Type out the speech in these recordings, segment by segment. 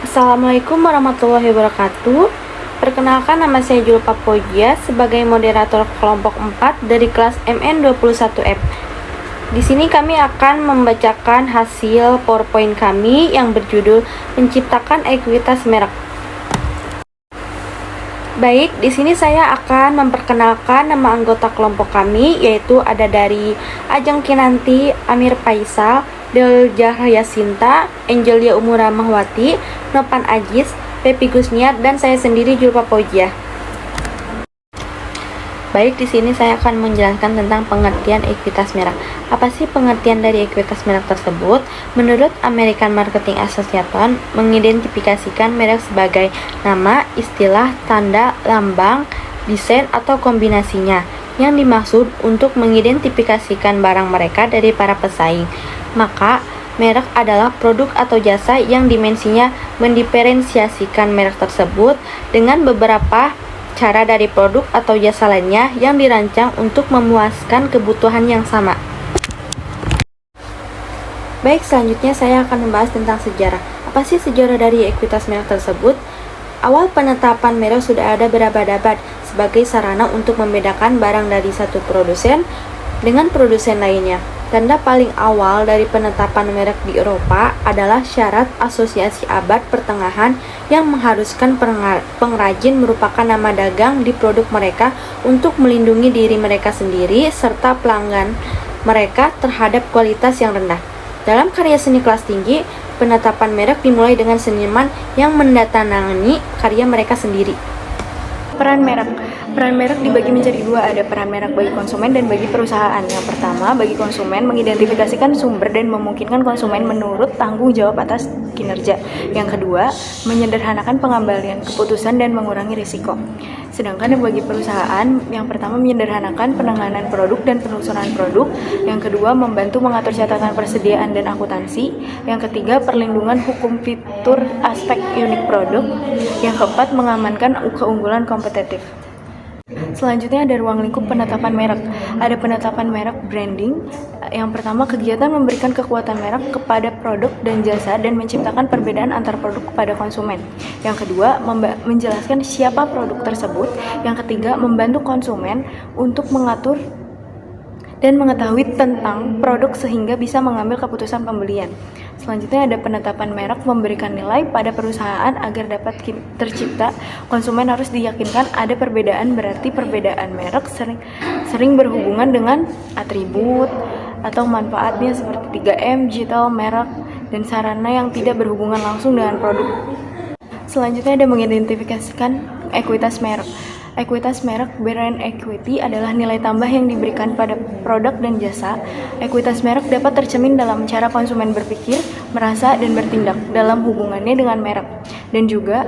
Assalamualaikum warahmatullahi wabarakatuh. Perkenalkan, nama saya Julpa Pojia sebagai moderator kelompok 4 dari kelas MN21F. Di sini kami akan membacakan hasil PowerPoint kami yang berjudul Menciptakan Ekuitas Merek. Baik, di sini saya akan memperkenalkan nama anggota kelompok kami, yaitu ada dari Ajeng Kinanti, Amir Faisal, Delja Yasinta, Angelia Umura Mahwati, Nopan Ajis, Pepi Gusniat, dan saya sendiri Julpa Pojia. Baik, di sini saya akan menjelaskan tentang pengertian ekuitas merek. Apa sih pengertian dari ekuitas merek tersebut? Menurut American Marketing Association, mengidentifikasikan merek sebagai nama, istilah, tanda, lambang, desain, atau kombinasinya yang dimaksud untuk mengidentifikasikan barang mereka dari para pesaing. Maka, merek adalah produk atau jasa yang dimensinya mendiferensiasikan merek tersebut dengan beberapa cara dari produk atau jasa lainnya yang dirancang untuk memuaskan kebutuhan yang sama. Baik, selanjutnya saya akan membahas tentang sejarah. Apa sih sejarah dari ekuitas merek tersebut? Awal penetapan merek sudah ada berabad-abad sebagai sarana untuk membedakan barang dari satu produsen dengan produsen lainnya. Tanda paling awal dari penetapan merek di Eropa adalah syarat asosiasi abad pertengahan yang mengharuskan pengrajin merupakan nama dagang di produk mereka untuk melindungi diri mereka sendiri serta pelanggan mereka terhadap kualitas yang rendah. Dalam karya seni kelas tinggi, penetapan merek dimulai dengan seniman yang mendatangani karya mereka sendiri. Peran merek. Peran merek dibagi menjadi dua, ada peran merek bagi konsumen dan bagi perusahaan. Yang pertama, bagi konsumen mengidentifikasikan sumber dan memungkinkan konsumen menurut tanggung jawab atas kinerja. Yang kedua, menyederhanakan pengambilan keputusan dan mengurangi risiko. Sedangkan bagi perusahaan, yang pertama menyederhanakan penanganan produk dan penelusuran produk. Yang kedua, membantu mengatur catatan persediaan dan akuntansi. Yang ketiga, perlindungan hukum fitur aspek unik produk. Yang keempat, mengamankan keunggulan kompetitif. Selanjutnya ada ruang lingkup penetapan merek. Ada penetapan merek branding. Yang pertama, kegiatan memberikan kekuatan merek kepada produk dan jasa dan menciptakan perbedaan antar produk kepada konsumen. Yang kedua, menjelaskan siapa produk tersebut. Yang ketiga, membantu konsumen untuk mengatur dan mengetahui tentang produk sehingga bisa mengambil keputusan pembelian. Selanjutnya ada penetapan merek memberikan nilai pada perusahaan agar dapat tercipta. Konsumen harus diyakinkan ada perbedaan, berarti perbedaan merek sering berhubungan dengan atribut atau manfaatnya seperti 3M, digital, merek, dan sarana yang tidak berhubungan langsung dengan produk. Selanjutnya ada mengidentifikasikan ekuitas merek. Ekuitas merek, brand equity, adalah nilai tambah yang diberikan pada produk dan jasa. Ekuitas merek dapat tercermin dalam cara konsumen berpikir, merasa, dan bertindak dalam hubungannya dengan merek, dan juga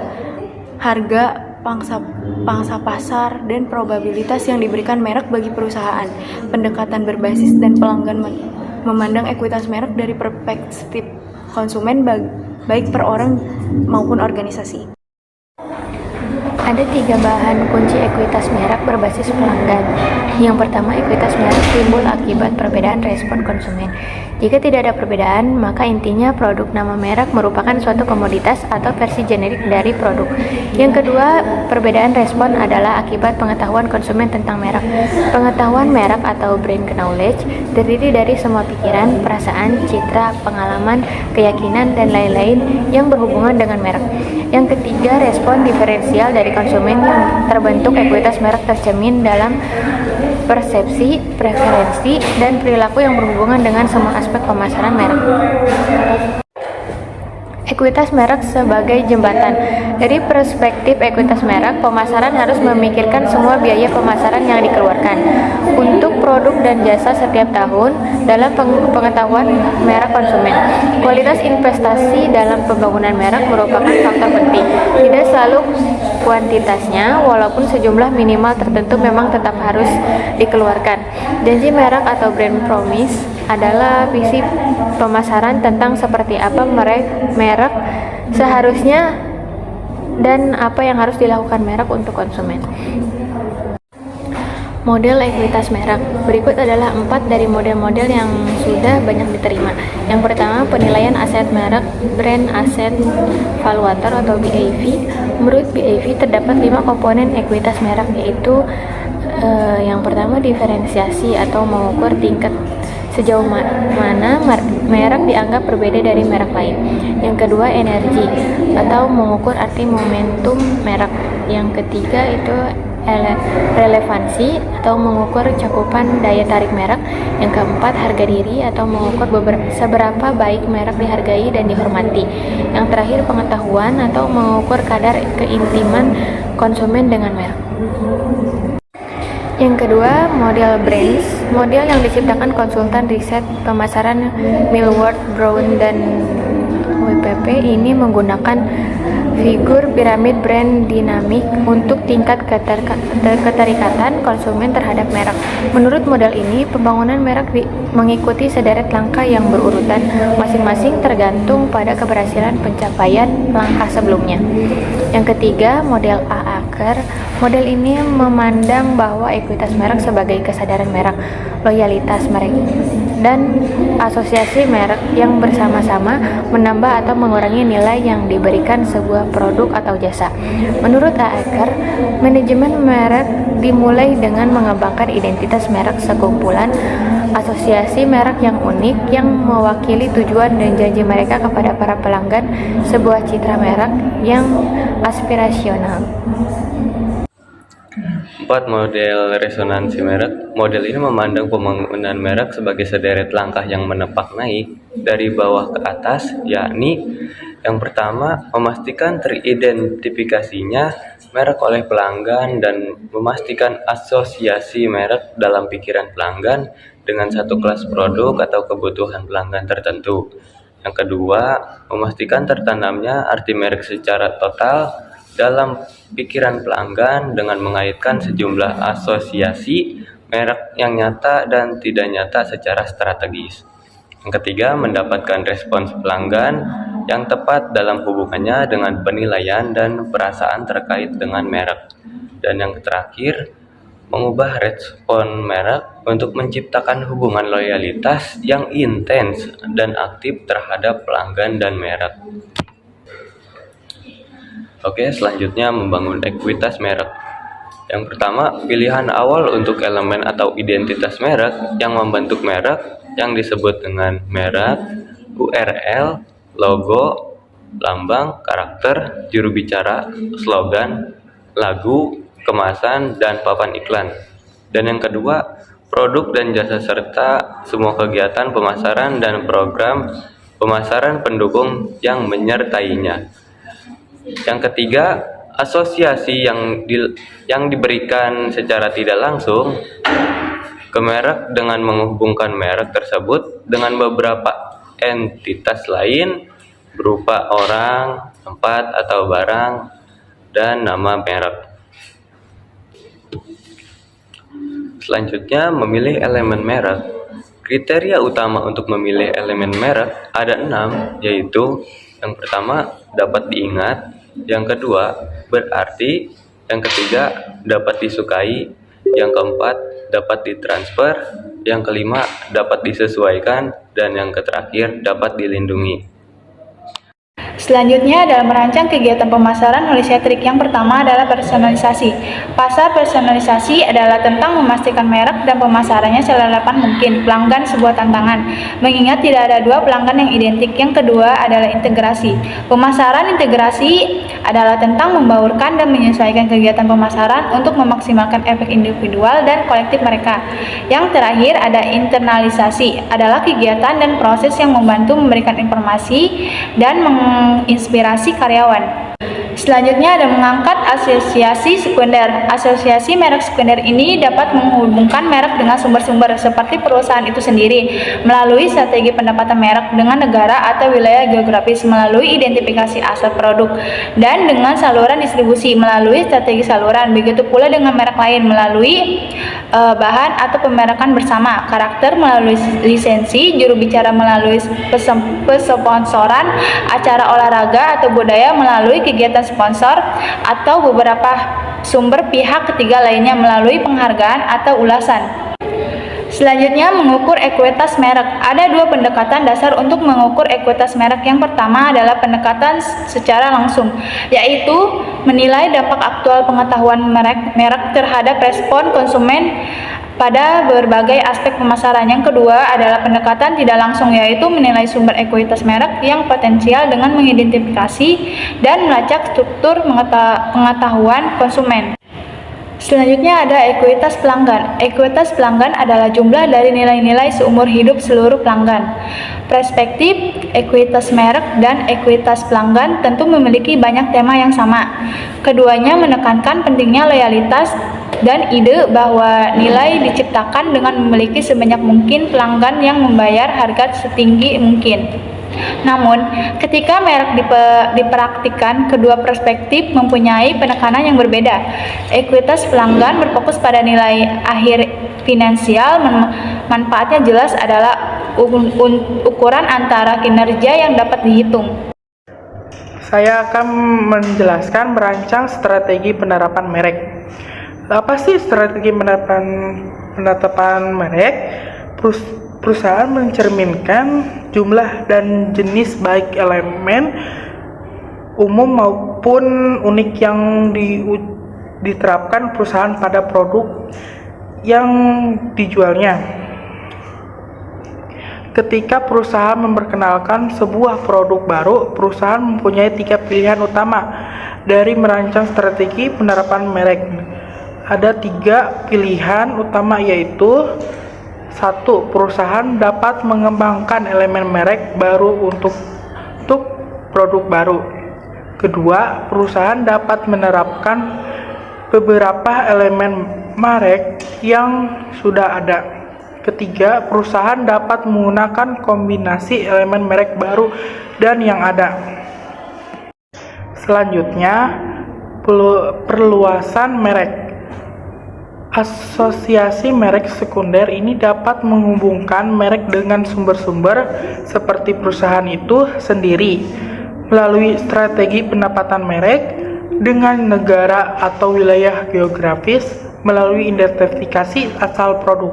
harga, pangsa pasar, dan probabilitas yang diberikan merek bagi perusahaan. Pendekatan berbasis dan pelanggan memandang ekuitas merek dari perspektif konsumen baik per orang maupun organisasi. Ada 3 bahan kunci ekuitas merek berbasis pelanggan. Yang pertama, ekuitas merek timbul akibat perbedaan respon konsumen. Jika tidak ada perbedaan, maka intinya produk nama merek merupakan suatu komoditas atau versi generik dari produk. Yang kedua, perbedaan respon adalah akibat pengetahuan konsumen tentang merek. Pengetahuan merek atau brand knowledge terdiri dari semua pikiran, perasaan, citra, pengalaman, keyakinan, dan lain-lain yang berhubungan dengan merek. Yang ketiga, respon diferensial dari konsumen yang terbentuk ekuitas merek tercermin dalam persepsi, preferensi, dan perilaku yang berhubungan dengan semua aspek pemasaran merek. Ekuitas merek sebagai jembatan. Dari perspektif ekuitas merek, pemasaran harus memikirkan semua biaya pemasaran yang dikeluarkan untuk produk dan jasa setiap tahun dalam pengetahuan merek konsumen. Kualitas investasi dalam pembangunan merek merupakan faktor penting. Tidak selalu kuantitasnya, walaupun sejumlah minimal tertentu memang tetap harus dikeluarkan. Janji merek atau brand promise adalah visi pemasaran tentang seperti apa merek seharusnya dan apa yang harus dilakukan merek untuk konsumen. Model ekuitas merek. Berikut adalah 4 dari model-model yang sudah banyak diterima. Yang pertama, penilaian aset merek, Brand Asset Valuator atau BAV. Menurut BAV terdapat 5 komponen ekuitas merek, yaitu yang pertama, diferensiasi atau mengukur tingkat sejauh mana merek dianggap berbeda dari merek lain. Yang kedua, energi atau mengukur arti momentum merek. Yang ketiga itu relevansi atau mengukur cakupan daya tarik merek. Yang keempat, harga diri atau mengukur seberapa baik merek dihargai dan dihormati. Yang terakhir, pengetahuan atau mengukur kadar keintiman konsumen dengan merek. Yang kedua, model brands, model yang diciptakan konsultan riset pemasaran Millward Brown dan WPP. Ini menggunakan figur piramid brand dinamik untuk tingkat keterikatan konsumen terhadap merek. Menurut model ini, pembangunan merek mengikuti sederet langkah yang berurutan, masing-masing tergantung pada keberhasilan pencapaian langkah sebelumnya. Yang ketiga, model A-Aker. Model ini memandang bahwa ekuitas merek sebagai kesadaran merek, loyalitas merek, dan asosiasi merek yang bersama-sama menambah atau mengurangi nilai yang diberikan sebuah produk atau jasa. Menurut A-Aker, manajemen merek dimulai dengan mengembangkan identitas merek, sekumpulan asosiasi merek yang unik yang mewakili tujuan dan janji mereka kepada para pelanggan, sebuah citra merek yang aspirasional. 4. Model resonansi merek. Model ini memandang pembangunan merek sebagai sederet langkah yang menepak naik dari bawah ke atas, yakni yang pertama, memastikan teridentifikasinya merek oleh pelanggan dan memastikan asosiasi merek dalam pikiran pelanggan dengan satu kelas produk atau kebutuhan pelanggan tertentu. Yang kedua, memastikan tertanamnya arti merek secara total dalam pikiran pelanggan dengan mengaitkan sejumlah asosiasi merek yang nyata dan tidak nyata secara strategis. Yang ketiga, mendapatkan respons pelanggan yang tepat dalam hubungannya dengan penilaian dan perasaan terkait dengan merek. Dan yang terakhir, mengubah respon merek untuk menciptakan hubungan loyalitas yang intens dan aktif terhadap pelanggan dan merek. Oke, selanjutnya membangun ekuitas merek. Yang pertama, pilihan awal untuk elemen atau identitas merek yang membentuk merek yang disebut dengan merek, URL, logo, lambang, karakter, juru bicara, slogan, lagu, kemasan, dan papan iklan. Dan yang kedua, produk dan jasa serta semua kegiatan pemasaran dan program pemasaran pendukung yang menyertainya. Yang ketiga, asosiasi yang diberikan secara tidak langsung ke merek dengan menghubungkan merek tersebut dengan beberapa entitas lain berupa orang, tempat atau barang, dan nama merek. Selanjutnya, memilih elemen merek. Kriteria utama untuk memilih elemen merek ada 6, yaitu yang pertama, dapat diingat. Yang kedua, berarti. Yang ketiga, dapat disukai. Yang keempat, dapat ditransfer. Yang kelima, dapat disesuaikan. Dan yang terakhir, dapat dilindungi. Selanjutnya adalah merancang kegiatan pemasaran oleh Cedric. Yang pertama adalah personalisasi. Pasar personalisasi adalah tentang memastikan merek dan pemasarannya serelevan mungkin pelanggan sebuah tantangan, mengingat tidak ada dua pelanggan yang identik. Yang kedua adalah integrasi. Pemasaran integrasi adalah tentang membaurkan dan menyesuaikan kegiatan pemasaran untuk memaksimalkan efek individual dan kolektif mereka. Yang terakhir ada internalisasi, adalah kegiatan dan proses yang membantu memberikan informasi dan menginspirasi karyawan. Selanjutnya ada mengangkat asosiasi sekunder. Asosiasi merek sekunder ini dapat menghubungkan merek dengan sumber-sumber seperti perusahaan itu sendiri melalui strategi pendapatan merek dengan negara atau wilayah geografis melalui identifikasi aset produk dan dengan saluran distribusi melalui strategi saluran. Begitu pula dengan merek lain melalui bahan atau pemerakan bersama, karakter melalui lisensi, juru bicara melalui pesponsoran, acara olahraga atau budaya melalui kegiatan sponsor atau beberapa sumber pihak ketiga lainnya melalui penghargaan atau ulasan. Selanjutnya, mengukur ekuitas merek. Ada dua pendekatan dasar untuk mengukur ekuitas merek. Yang pertama adalah pendekatan secara langsung, yaitu menilai dampak aktual pengetahuan merek terhadap respon konsumen pada berbagai aspek pemasaran. Yang kedua adalah pendekatan tidak langsung, yaitu menilai sumber ekuitas merek yang potensial dengan mengidentifikasi dan melacak struktur pengetahuan konsumen. Selanjutnya ada ekuitas pelanggan. Ekuitas pelanggan adalah jumlah dari nilai-nilai seumur hidup seluruh pelanggan. Perspektif ekuitas merek dan ekuitas pelanggan tentu memiliki banyak tema yang sama. Keduanya menekankan pentingnya loyalitas dan ide bahwa nilai diciptakan dengan memiliki sebanyak mungkin pelanggan yang membayar harga setinggi mungkin. Namun, ketika merek dipraktikkan, kedua perspektif mempunyai penekanan yang berbeda. Ekuitas pelanggan berfokus pada nilai akhir finansial, manfaatnya jelas adalah ukuran antara kinerja yang dapat dihitung. Saya akan menjelaskan merancang strategi penerapan merek. Apa sih strategi penetapan merek? Perusahaan mencerminkan jumlah dan jenis baik elemen umum maupun unik yang diterapkan perusahaan pada produk yang dijualnya. Ketika perusahaan memperkenalkan sebuah produk baru, perusahaan mempunyai 3 pilihan utama dari merancang strategi penerapan merek. Ada 3 pilihan utama, yaitu 1. Perusahaan dapat mengembangkan elemen merek baru untuk produk baru. Kedua, perusahaan dapat menerapkan beberapa elemen merek yang sudah ada. Ketiga, perusahaan dapat menggunakan kombinasi elemen merek baru dan yang ada. Selanjutnya, perluasan merek. Asosiasi merek sekunder ini dapat menghubungkan merek dengan sumber-sumber seperti perusahaan itu sendiri melalui strategi pendapatan merek dengan negara atau wilayah geografis melalui identifikasi asal produk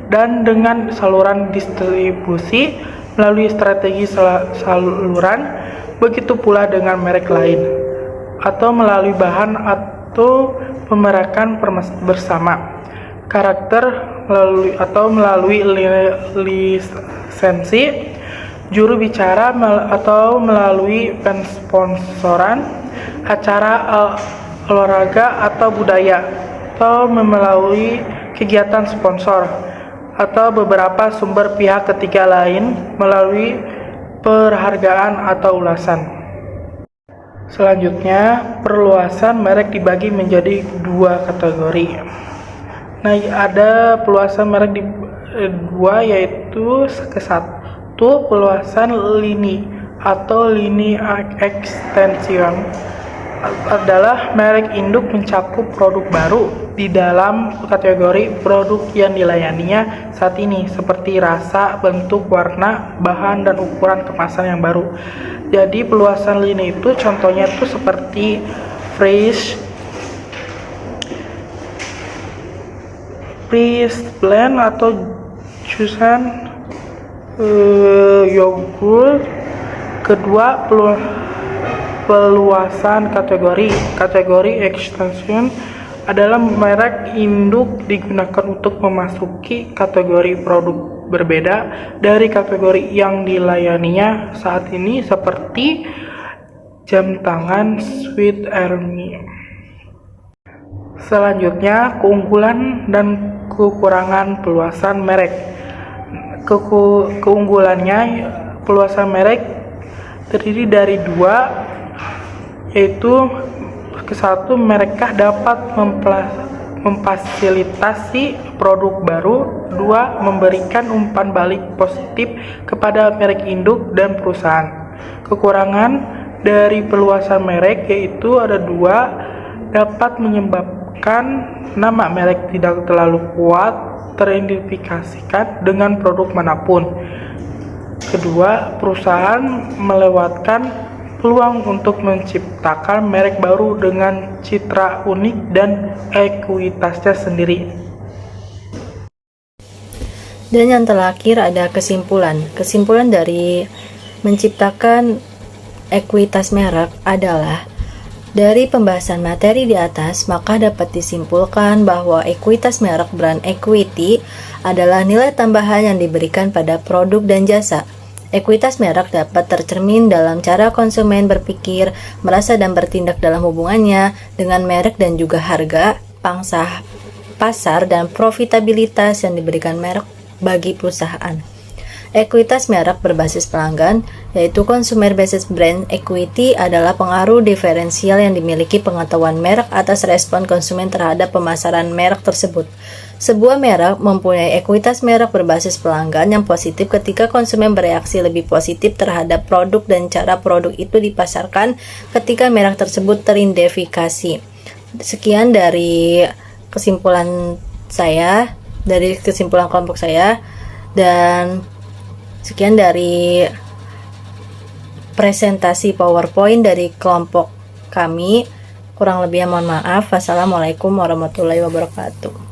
dan dengan saluran distribusi melalui strategi saluran, begitu pula dengan merek lain atau melalui bahan atau pemerakan bersama karakter melalui lisensi juru bicara atau melalui pensponsoran acara olahraga atau budaya atau melalui kegiatan sponsor atau beberapa sumber pihak ketiga lain melalui penghargaan atau ulasan. Selanjutnya, perluasan merek dibagi menjadi 2 kategori. Nah, ada perluasan merek di 2, yaitu ke-1 perluasan lini atau lini extension adalah merek induk mencakup produk baru di dalam kategori produk yang dilayaninya saat ini, seperti rasa, bentuk, warna, bahan, dan ukuran kemasan yang baru. Jadi perluasan lini itu contohnya itu seperti fresh blend atau juicean yogurt. Kedua, perluasan kategori extension adalah merek induk digunakan untuk memasuki kategori produk berbeda dari kategori yang dilayaninya saat ini, seperti jam tangan Sweet Army. Selanjutnya, keunggulan dan kekurangan perluasan merek. Keunggulannya, perluasan merek terdiri dari 2, yaitu ke-1, mereka dapat memfasilitasi produk baru. 2, memberikan umpan balik positif kepada merek induk dan perusahaan. Kekurangan dari perluasan merek yaitu ada 2, dapat menyebabkan nama merek tidak terlalu kuat teridentifikasikan dengan produk manapun. Kedua, perusahaan melewatkan peluang untuk menciptakan merek baru dengan citra unik dan ekuitasnya sendiri. Dan yang terakhir ada kesimpulan. Kesimpulan dari menciptakan ekuitas merek adalah dari pembahasan materi di atas, maka dapat disimpulkan bahwa ekuitas merek brand equity adalah nilai tambahan yang diberikan pada produk dan jasa. Ekuitas merek dapat tercermin dalam cara konsumen berpikir, merasa dan bertindak dalam hubungannya dengan merek dan juga harga, pangsa pasar, dan profitabilitas yang diberikan merek bagi perusahaan. Ekuitas merek berbasis pelanggan, yaitu consumer based brand equity, adalah pengaruh diferensial yang dimiliki pengetahuan merek atas respon konsumen terhadap pemasaran merek tersebut. Sebuah merek mempunyai ekuitas merek berbasis pelanggan yang positif ketika konsumen bereaksi lebih positif terhadap produk dan cara produk itu dipasarkan ketika merek tersebut teridentifikasi. Sekian dari kesimpulan saya, dari kesimpulan kelompok saya, dan sekian dari presentasi PowerPoint dari kelompok kami. Kurang lebihnya mohon maaf. Wassalamualaikum warahmatullahi wabarakatuh.